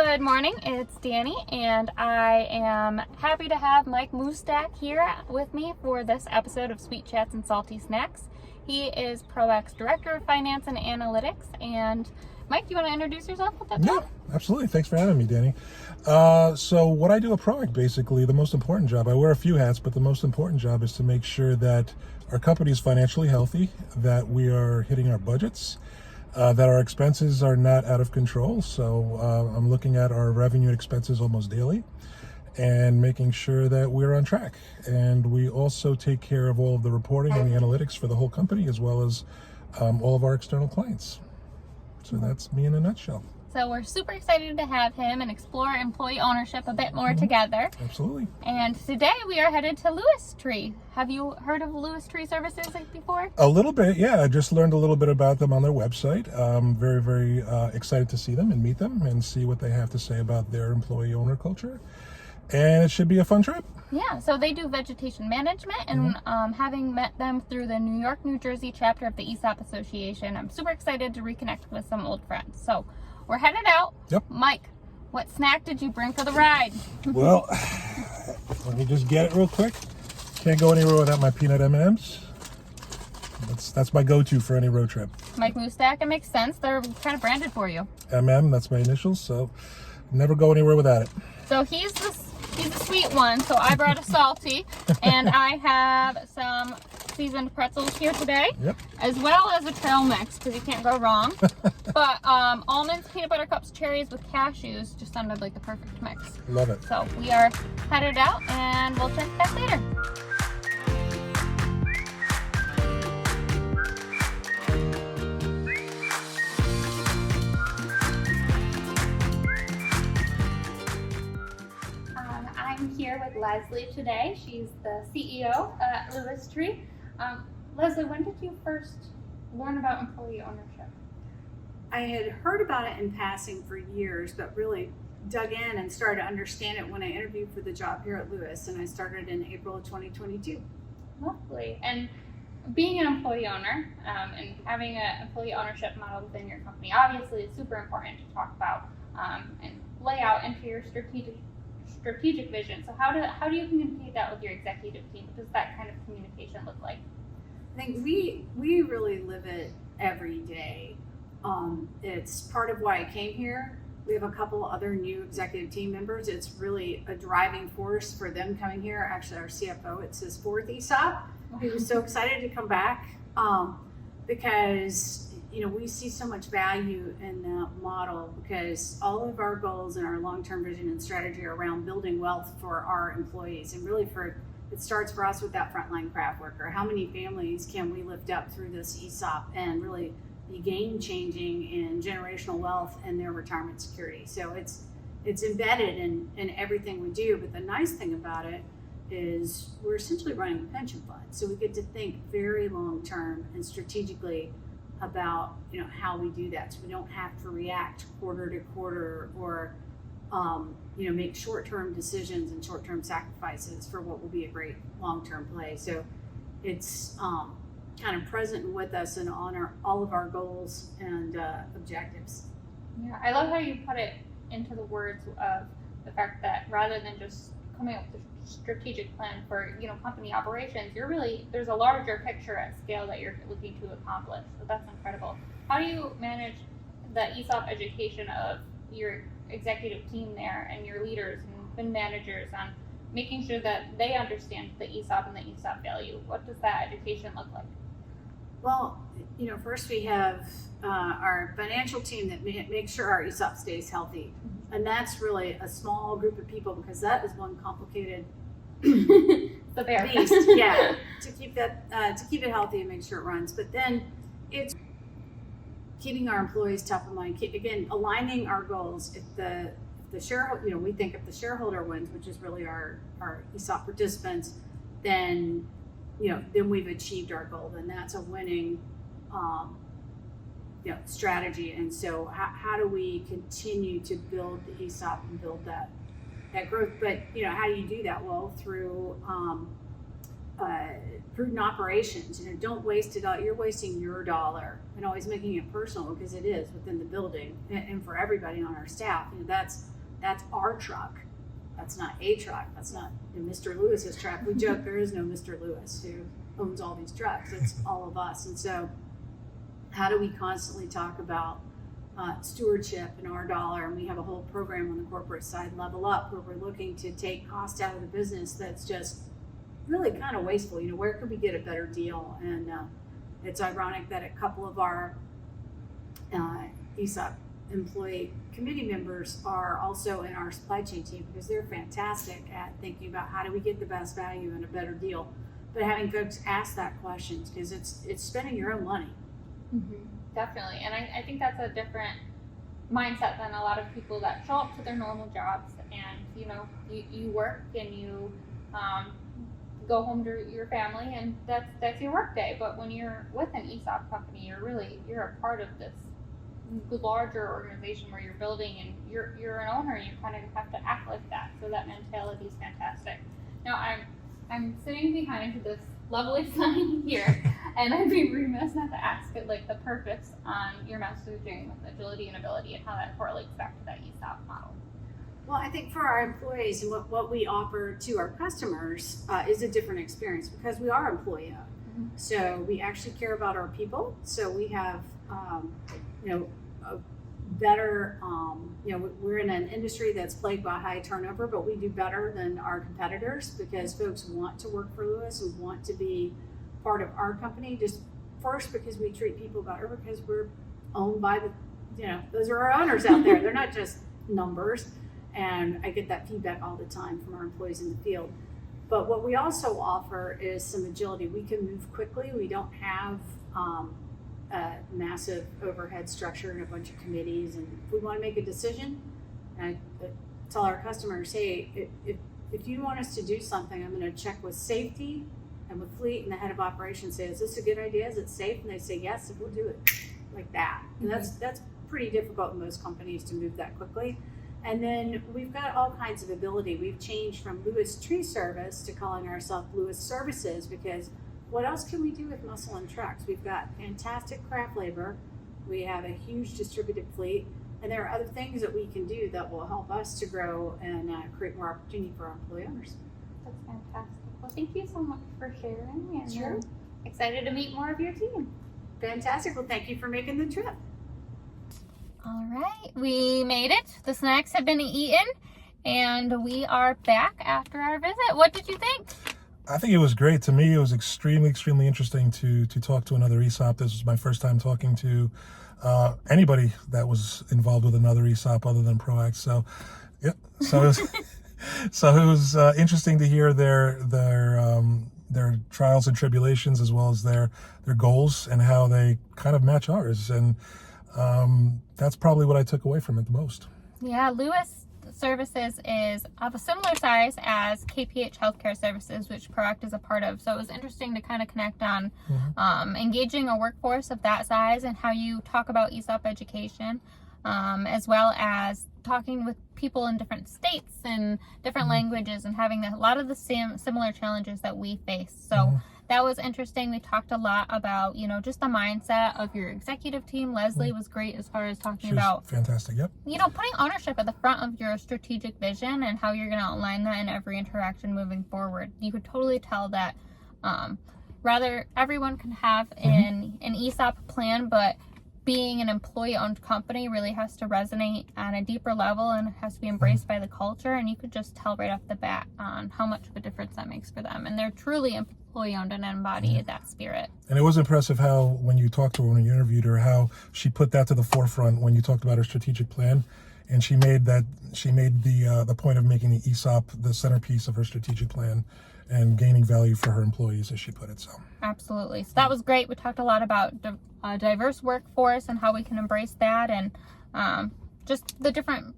Good morning, it's Dani, and I am happy to have Mike Mustak here with me for this episode of Sweet Chats and Salty Snacks. He is ProX Director of Finance and Analytics. And Mike, do you want to introduce yourself a bit more? Yeah, absolutely. Thanks for having me, Dani. So what I do at ProX, basically, the most important job, I wear a few hats, but the most important job is to make sure that our company is financially healthy, that we are hitting our budgets, that our expenses are not out of control. So I'm looking at our revenue and expenses almost daily and making sure that we're on track. And we also take care of all of the reporting and the analytics for the whole company, as well as all of our external clients. So that's me in a nutshell. So we're super excited to have him and explore employee ownership a bit more together. Absolutely. And today we are headed to Lewis Tree. Have you heard of Lewis Tree Services before? A little bit, yeah. I just learned a little bit about them on their website. Very, very excited to see them and meet them and see what they have to say about their employee owner culture. And it should be a fun trip. Yeah, so they do vegetation management, and having met them through the New York, New Jersey chapter of the ESOP Association, I'm super excited to reconnect with some old friends. So we're headed out. Yep. Mike, what snack did you bring for the ride? Well, let me just get it real quick. Can't go anywhere without my peanut M&Ms. That's my go-to for any road trip. Mike Mustak, it makes sense. They're kind of branded for you. MM, that's my initials, so never go anywhere without it. So he's the sweet one, so I brought a salty, and I have some seasoned pretzels here today, as well as a trail mix, because you can't go wrong. But almonds, peanut butter cups, cherries with cashews just sounded like the perfect mix. Love it. So we are headed out, and we'll check back later. I'm here with Leslie today. She's the CEO at Lewis Tree. Leslie, when did you first learn about employee ownership? I had heard about it in passing for years, but really dug in and started to understand it when I interviewed for the job here at Lewis, and I started in April of 2022. Lovely. And being an employee owner and having an employee ownership model within your company, obviously is super important to talk about and lay out into your strategic vision. So how do you communicate that with your executive team? What does that kind of communication look like? I think we really live it every day. It's part of why I came here. We have a couple other new executive team members. It's really a driving force for them coming here. Actually, our CFO, it's his fourth ESOP. He was so excited to come back because we see so much value in that model, because all of our goals and our long-term vision and strategy are around building wealth for our employees. And really it starts for us with that frontline craft worker. How many families can we lift up through this ESOP and really be game-changing in generational wealth and their retirement security? So it's embedded in everything we do. But the nice thing about it is we're essentially running a pension fund. So we get to think very long-term and strategically about how we do that, so we don't have to react quarter to quarter or make short-term decisions and short-term sacrifices for what will be a great long-term play. So it's kind of present with us and on all of our goals and objectives. Yeah, I love how you put it into the words of the fact that rather than just coming up with a strategic plan for company operations, there's a larger picture at scale that you're looking to accomplish. So that's incredible. How do you manage the ESOP education of your executive team there and your leaders and managers on making sure that they understand the ESOP and the ESOP value? What does that education look like? Well, first we have our financial team that makes sure our ESOP stays healthy. And that's really a small group of people, because that is one complicated the bear beast. Yeah, to keep it healthy and make sure it runs. But then it's keeping our employees top of mind. Again, aligning our goals. If the shareholder, we think if the shareholder wins, which is really our ESOP participants, then then we've achieved our goal. Then that's a winning strategy. And so how do we continue to build the ESOP and build that growth? But how do you do that? Well, through prudent operations. Don't waste it all. You're wasting your dollar, and always making it personal, because it is within the building and for everybody on our staff. That's that's our truck. That's not a truck. That's not Mr. Lewis's truck. We joke there is no Mr. Lewis who owns all these trucks. It's all of us. And so how do we constantly talk about stewardship and our dollar? And we have a whole program on the corporate side, Level Up, where we're looking to take cost out of the business that's just really kind of wasteful. You know, where could we get a better deal? And it's ironic that a couple of our ESOP employee committee members are also in our supply chain team, because they're fantastic at thinking about how do we get the best value and a better deal. But having folks ask that question, because it's spending your own money. Mm-hmm. Definitely. And I think that's a different mindset than a lot of people that show up to their normal jobs and, you know, you work and you go home to your family, and that's your work day. But when you're with an ESOP company, you're a part of this larger organization where you're building, and you're an owner. You kind of have to act like that. So that mentality is fantastic. Now I'm sitting behind this lovely sign here, and I'd be remiss not to ask it, like, the purpose on your messaging with agility and ability and how that correlates back to that ESOP model. Well, I think for our employees and what we offer to our customers is a different experience, because we are employee owned. Mm-hmm. So we actually care about our people. So we have, a better, we're in an industry that's plagued by high turnover, but we do better than our competitors because folks want to work for Lewis and want to be part of our company. Just first, because we treat people better, because we're owned by those are our owners out there. They're not just numbers. And I get that feedback all the time from our employees in the field. But what we also offer is some agility. We can move quickly. We don't have a massive overhead structure and a bunch of committees. And if we want to make a decision, I tell our customers, hey, if you want us to do something, I'm going to check with safety and with fleet, and the head of operations say, is this a good idea? Is it safe? And they say yes, and we'll do it like that. And that's pretty difficult in most companies to move that quickly. And then we've got all kinds of ability. We've changed from Lewis Tree Service to calling ourselves Lewis Services, because what else can we do with muscle and trucks? We've got fantastic craft labor. We have a huge distributed fleet, and there are other things that we can do that will help us to grow and create more opportunity for our employee owners. That's fantastic. Well, thank you so much for sharing, and Sure. Excited to meet more of your team. Fantastic. Well, thank you for making the trip. All right, we made it. The snacks have been eaten, and we are back after our visit. What did you think? I think it was great. To me, it was extremely, extremely interesting to talk to another ESOP. This was my first time talking to anybody that was involved with another ESOP other than ProAct. So, yeah. So it was interesting to hear their trials and tribulations, as well as their goals and how they kind of match ours. And that's probably what I took away from it the most. Yeah, Lewis Services is of a similar size as KPH Healthcare Services, which ProAct is a part of. So it was interesting to kind of connect on engaging a workforce of that size and how you talk about ESOP education, as well as talking with people in different states and different languages and having a lot of the similar challenges that we face. So that was interesting. We talked a lot about, just the mindset of your executive team. Leslie was great as far as talking about fantastic. Yep. Putting ownership at the front of your strategic vision and how you're going to outline that in every interaction moving forward. You could totally tell that rather everyone can have an ESOP plan, but being an employee-owned company really has to resonate on a deeper level and has to be embraced by the culture. And you could just tell right off the bat on how much of a difference that makes for them. And they're truly employee-owned and embody that spirit. And it was impressive how, when you talked to her, when you interviewed her, how she put that to the forefront when you talked about her strategic plan. And she made the point of making the ESOP the centerpiece of her strategic plan and gaining value for her employees, as she put it. So absolutely. So that was great. We talked a lot about a diverse workforce and how we can embrace that, and just the different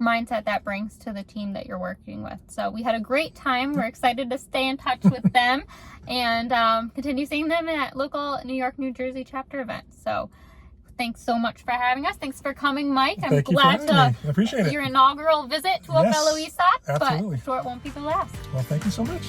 mindset that brings to the team that you're working with. So we had a great time. We're excited to stay in touch with them and continue seeing them at local New York, New Jersey chapter events. So thanks so much for having us. Thanks for coming, Mike. I'm glad I appreciate it. Your inaugural visit to a fellow ESOP, absolutely. But short won't be the last. Well, thank you so much.